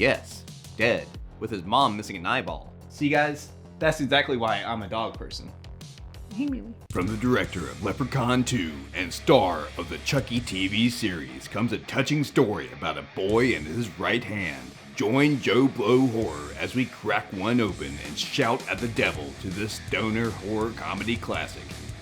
Yes, dead, with his mom missing an eyeball. See guys, that's exactly why I'm a dog person. From the director of Leprechaun 2 and star of the Chucky TV series comes a touching story about a boy and his right hand. Join JoBlo Horror as we crack one open and shout at the devil to this stoner horror comedy classic.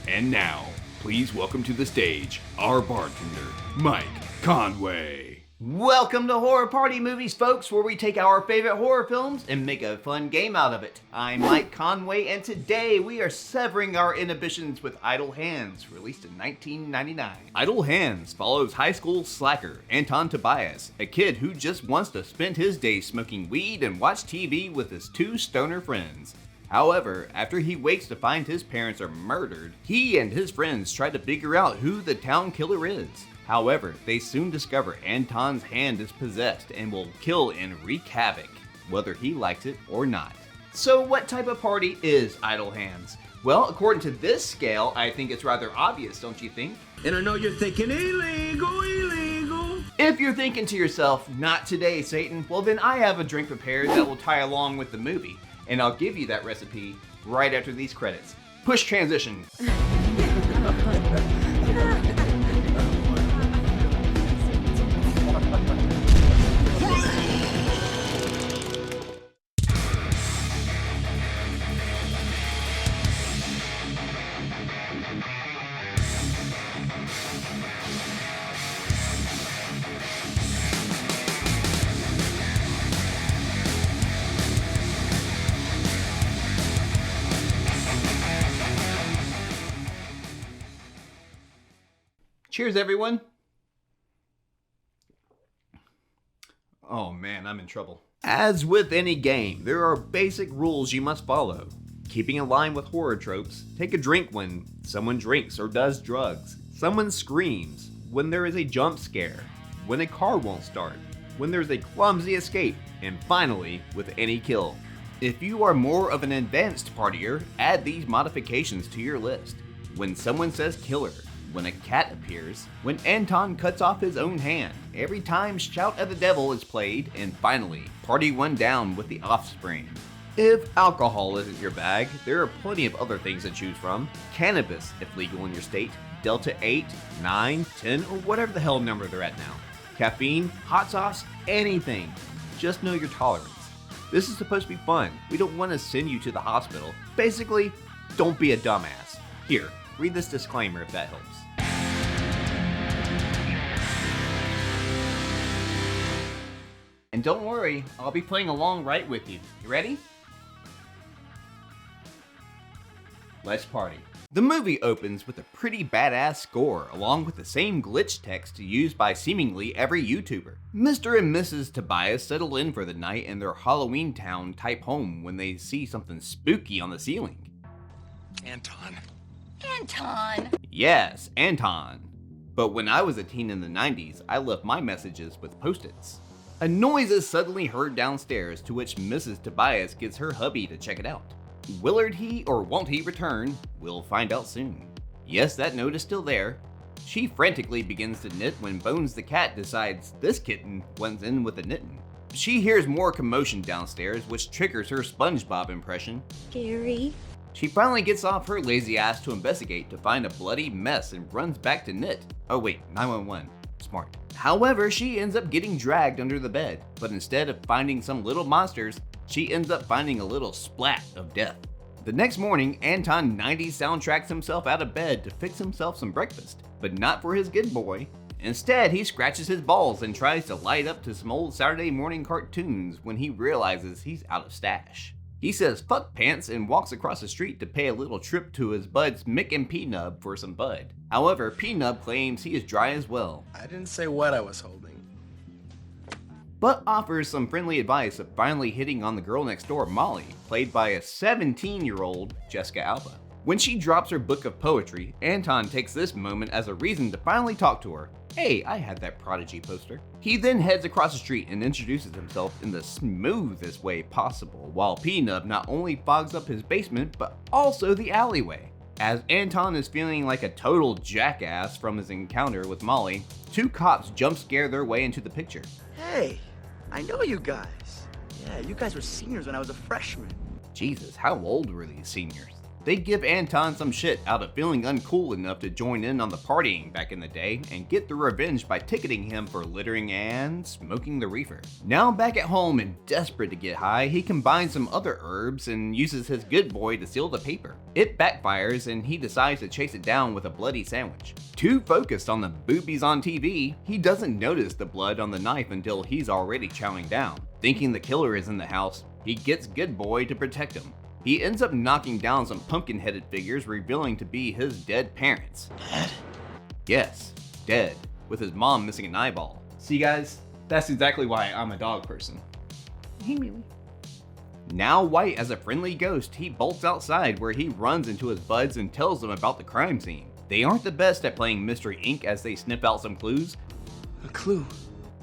And now, please welcome to the stage our bartender, Mike Conway. Welcome to Horror Party Movies, folks, where we take our favorite horror films and make a fun game out of it. I'm Mike Conway, and today we are severing our inhibitions with Idle Hands, released in 1999. Idle Hands follows high school slacker Anton Tobias, a kid who just wants to spend his day smoking weed and watch TV with his two stoner friends. However, after he wakes to find his parents are murdered, he and his friends try to figure out who the town killer is. However, they soon discover Anton's hand is possessed and will kill and wreak havoc, whether he likes it or not. So what type of party is Idle Hands? Well, according to this scale, I think it's rather obvious, don't you think? And I know you're thinking illegal, illegal. If you're thinking to yourself, not today, Satan, well then I have a drink prepared that will tie along with the movie, and I'll give you that recipe right after these credits. Push transition. Cheers, everyone. Oh man, I'm in trouble. As with any game, there are basic rules you must follow. Keeping in line with horror tropes, take a drink when someone drinks or does drugs, someone screams, when there is a jump scare, when a car won't start, when there's a clumsy escape, and finally, with any kill. If you are more of an advanced partier, add these modifications to your list. When someone says killer, when a cat appears, when Anton cuts off his own hand, every time Shout at the Devil is played, and finally, party one down with the offspring. If alcohol isn't your bag, there are plenty of other things to choose from. Cannabis, if legal in your state, Delta 8, 9, 10, or whatever the hell number they're at now. Caffeine, hot sauce, anything. Just know your tolerance. This is supposed to be fun. We don't want to send you to the hospital. Basically, don't be a dumbass. Here, read this disclaimer if that helps. And don't worry, I'll be playing along right with you. You ready? Let's party. The movie opens with a pretty badass score, along with the same glitch text used by seemingly every YouTuber. Mr. and Mrs. Tobias settle in for the night in their Halloween town type home when they see something spooky on the ceiling. Anton. Yes, Anton. But when I was a teen in the 90s, I left my messages with post-its. A noise is suddenly heard downstairs, to which Mrs. Tobias gets her hubby to check it out. Willard he or won't he return? We'll find out soon. Yes, that note is still there. She frantically begins to knit when Bones the cat decides this kitten blends in with the knitting. She hears more commotion downstairs, which triggers her SpongeBob impression. Gary. She finally gets off her lazy ass to investigate to find a bloody mess and runs back to knit. Oh wait, 911. Smart. However, she ends up getting dragged under the bed, but instead of finding some little monsters, she ends up finding a little splat of death. The next morning, Anton 90s soundtracks himself out of bed to fix himself some breakfast, but not for his good boy. Instead, he scratches his balls and tries to light up to some old Saturday morning cartoons when he realizes he's out of stash. He says fuck pants and walks across the street to pay a little trip to his buds Mick and P-Nub for some bud. However, P-Nub claims he is dry as well. I didn't say what I was holding. But offers some friendly advice of finally hitting on the girl next door, Molly, played by a 17-year-old Jessica Alba. When she drops her book of poetry, Anton takes this moment as a reason to finally talk to her. Hey, I had that Prodigy poster. He then heads across the street and introduces himself in the smoothest way possible, while P-Nub not only fogs up his basement, but also the alleyway. As Anton is feeling like a total jackass from his encounter with Molly, two cops jump scare their way into the picture. Hey, I know you guys. Yeah, you guys were seniors when I was a freshman. Jesus, how old were these seniors? They give Anton some shit out of feeling uncool enough to join in on the partying back in the day and get the revenge by ticketing him for littering and smoking the reefer. Now back at home and desperate to get high, he combines some other herbs and uses his good boy to seal the paper. It backfires and he decides to chase it down with a bloody sandwich. Too focused on the boobies on TV, he doesn't notice the blood on the knife until he's already chowing down. Thinking the killer is in the house, he gets good boy to protect him. He ends up knocking down some pumpkin-headed figures, revealing to be his dead parents. Dead? Yes, dead, with his mom missing an eyeball. See guys, that's exactly why I'm a dog person. Hey, Millie. Now white as a friendly ghost, he bolts outside where he runs into his buds and tells them about the crime scene. They aren't the best at playing Mystery Inc. as they sniff out some clues. A clue.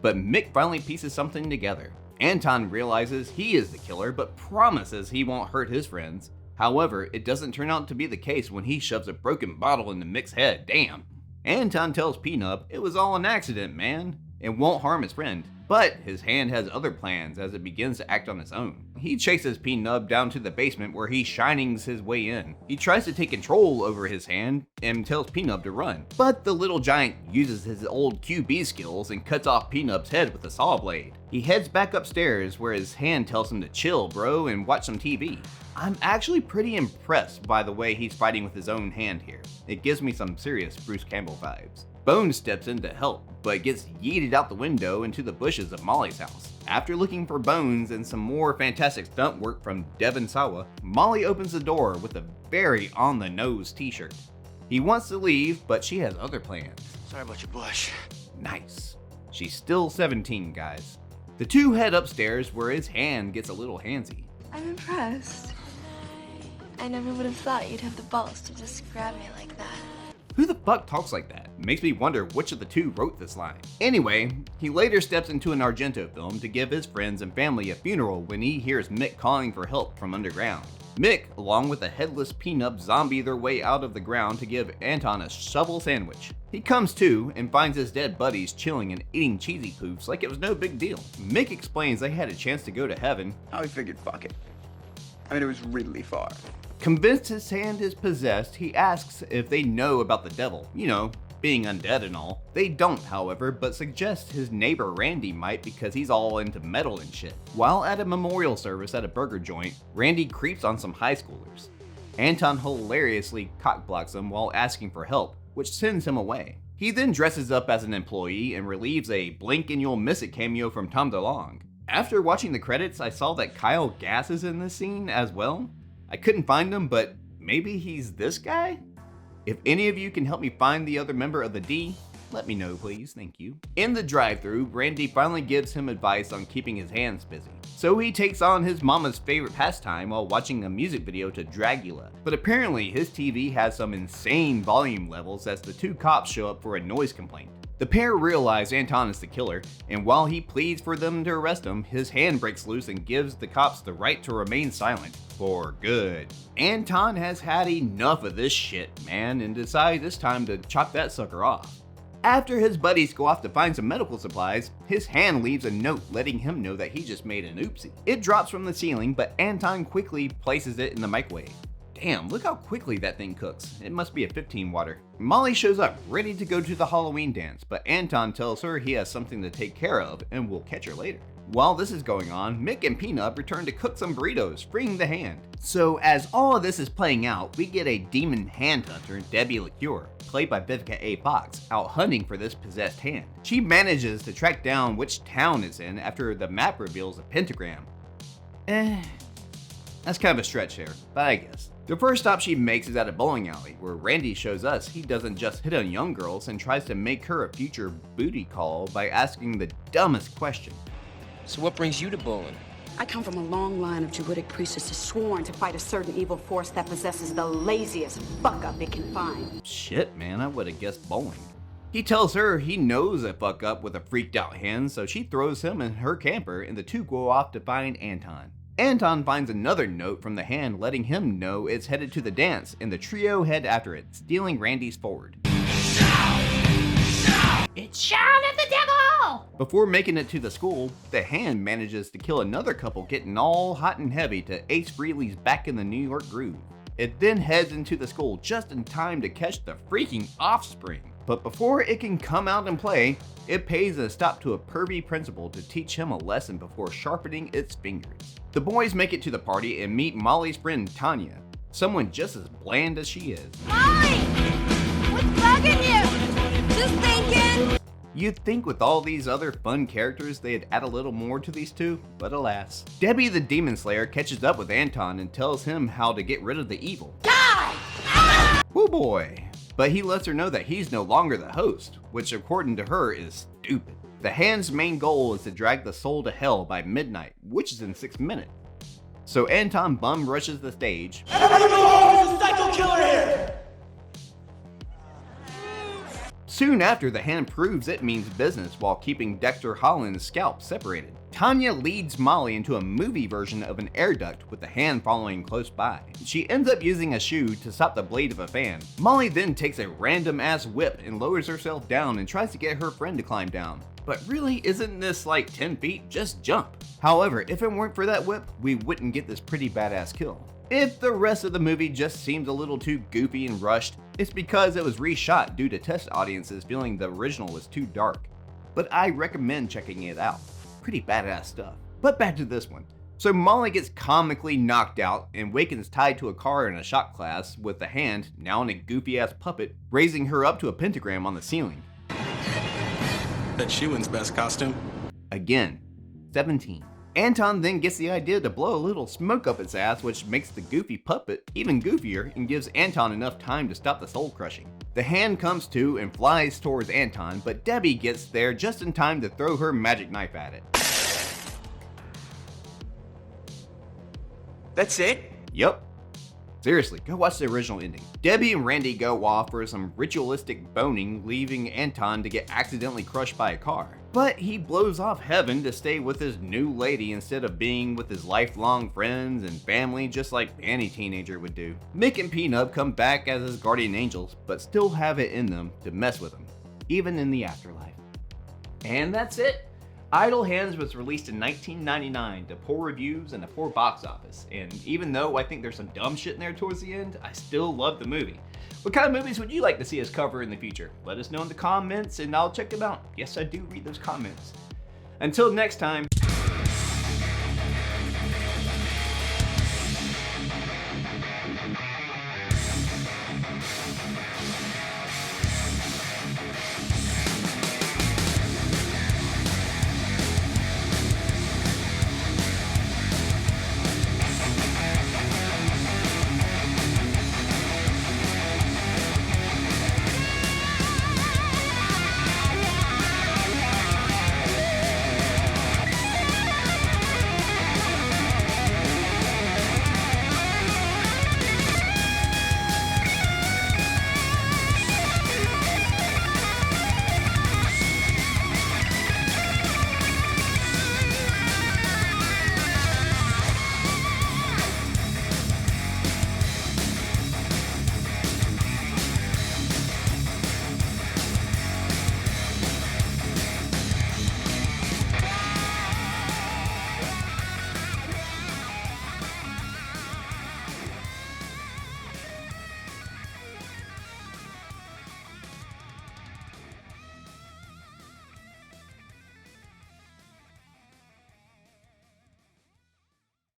But Mick finally pieces something together. Anton realizes he is the killer, but promises he won't hurt his friends. However, it doesn't turn out to be the case when he shoves a broken bottle into Mick's head. Damn. Anton tells Peanut it was all an accident, man, and won't harm his friend. But his hand has other plans as it begins to act on its own. He chases Peanut down to the basement where he shinings his way in. He tries to take control over his hand and tells Peanut to run. But the little giant uses his old QB skills and cuts off Peanut's head with a saw blade. He heads back upstairs where his hand tells him to chill, bro, and watch some TV. I'm actually pretty impressed by the way he's fighting with his own hand here. It gives me some serious Bruce Campbell vibes. Bones steps in to help, but gets yeeted out the window into the bushes of Molly's house. After looking for Bones and some more fantastic stunt work from Devon Sawa, Molly opens the door with a very on-the-nose t-shirt. He wants to leave, but she has other plans. Sorry about your bush. Nice. She's still 17, guys. The two head upstairs where his hand gets a little handsy. I'm impressed. I never would have thought you'd have the balls to just grab me like that. Who the fuck talks like that? Makes me wonder which of the two wrote this line. Anyway, he later steps into an Argento film to give his friends and family a funeral when he hears Mick calling for help from underground. Mick, along with a headless Peanut, zombie their way out of the ground to give Anton a shovel sandwich. He comes to and finds his dead buddies chilling and eating cheesy poofs like it was no big deal. Mick explains they had a chance to go to heaven. I figured, fuck it. I mean, it was really far. Convinced his hand is possessed, he asks if they know about the devil, you know, being undead and all. They don't, however, but suggest his neighbor Randy might because he's all into metal and shit. While at a memorial service at a burger joint, Randy creeps on some high schoolers. Anton hilariously cockblocks him while asking for help, which sends him away. He then dresses up as an employee and relieves a blink and you'll miss it cameo from Tom DeLonge. After watching the credits, I saw that Kyle Gass is in this scene as well. I couldn't find him, but maybe he's this guy? If any of you can help me find the other member of the D, let me know please, thank you. In the drive-thru, Randy finally gives him advice on keeping his hands busy. So he takes on his mama's favorite pastime while watching a music video to Dragula. But apparently his TV has some insane volume levels as the two cops show up for a noise complaint. The pair realize Anton is the killer, and while he pleads for them to arrest him, his hand breaks loose and gives the cops the right to remain silent. For good. Anton has had enough of this shit, man, and decides it's time to chop that sucker off. After his buddies go off to find some medical supplies, his hand leaves a note letting him know that he just made an oopsie. It drops from the ceiling, but Anton quickly places it in the microwave. Damn, look how quickly that thing cooks. It must be a 15 water. Molly shows up, ready to go to the Halloween dance, but Anton tells her he has something to take care of and will catch her later. While this is going on, Mick and Peanut return to cook some burritos, freeing the hand. So as all of this is playing out, we get a demon hand hunter, Debbie LaCure, played by Vivica A. Fox, out hunting for this possessed hand. She manages to track down which town it's in after the map reveals a pentagram. That's kind of a stretch there, but I guess. The first stop she makes is at a bowling alley, where Randy shows us he doesn't just hit on young girls and tries to make her a future booty call by asking the dumbest question. So what brings you to bowling? I come from a long line of druidic priestesses sworn to fight a certain evil force that possesses the laziest fuck-up it can find. Shit, man, I would have guessed bowling. He tells her he knows a fuck-up with a freaked-out hand, so she throws him in her camper and the two go off to find Anton. Anton finds another note from the hand letting him know it's headed to the dance, and the trio head after it, stealing Randy's forward. It's Shaun of the Devil! hell! Before making it to the school, the hand manages to kill another couple getting all hot and heavy to Ace Frehley's Back in the New York Groove. It then heads into the school just in time to catch the freaking offspring. But before it can come out and play, it pays a stop to a pervy principal to teach him a lesson before sharpening its fingers. The boys make it to the party and meet Molly's friend Tanya, someone just as bland as she is. Molly! What's bugging you? Just thinking. You'd think with all these other fun characters they'd add a little more to these two, but alas. Debbie the Demon Slayer catches up with Anton and tells him how to get rid of the evil. Die! Woo boy! But he lets her know that he's no longer the host, which according to her is stupid. The hand's main goal is to drag the soul to hell by midnight, which is in 6 minutes. So Anton bum rushes the stage. Everybody go home! There's a psycho killer here! Soon after, the hand proves it means business while keeping Dexter Holland's scalp separated. Tanya leads Molly into a movie version of an air duct with the hand following close by. She ends up using a shoe to stop the blade of a fan. Molly then takes a random ass whip and lowers herself down and tries to get her friend to climb down. But really, isn't this like 10 feet? Just jump. However, if it weren't for that whip, we wouldn't get this pretty badass kill. If the rest of the movie just seems a little too goofy and rushed, it's because it was reshot due to test audiences feeling the original was too dark. But I recommend checking it out. Pretty badass stuff. But back to this one. So Molly gets comically knocked out and wakens tied to a car in a shop class with the hand, now in a goofy ass puppet, raising her up to a pentagram on the ceiling. Bet she wins best costume. Again, 17. Anton then gets the idea to blow a little smoke up its ass, which makes the goofy puppet even goofier and gives Anton enough time to stop the soul crushing. The hand comes to and flies towards Anton, but Debbie gets there just in time to throw her magic knife at it. That's it? Yup. Seriously, go watch the original ending. Debbie and Randy go off for some ritualistic boning, leaving Anton to get accidentally crushed by a car. But he blows off heaven to stay with his new lady instead of being with his lifelong friends and family just like any teenager would do. Mick and Peanut come back as his guardian angels, but still have it in them to mess with him, even in the afterlife. And that's it. Idle Hands was released in 1999 to poor reviews and a poor box office, and even though I think there's some dumb shit in there towards the end, I still love the movie. What kind of movies would you like to see us cover in the future? Let us know in the comments and I'll check them out. Yes, I do read those comments. Until next time,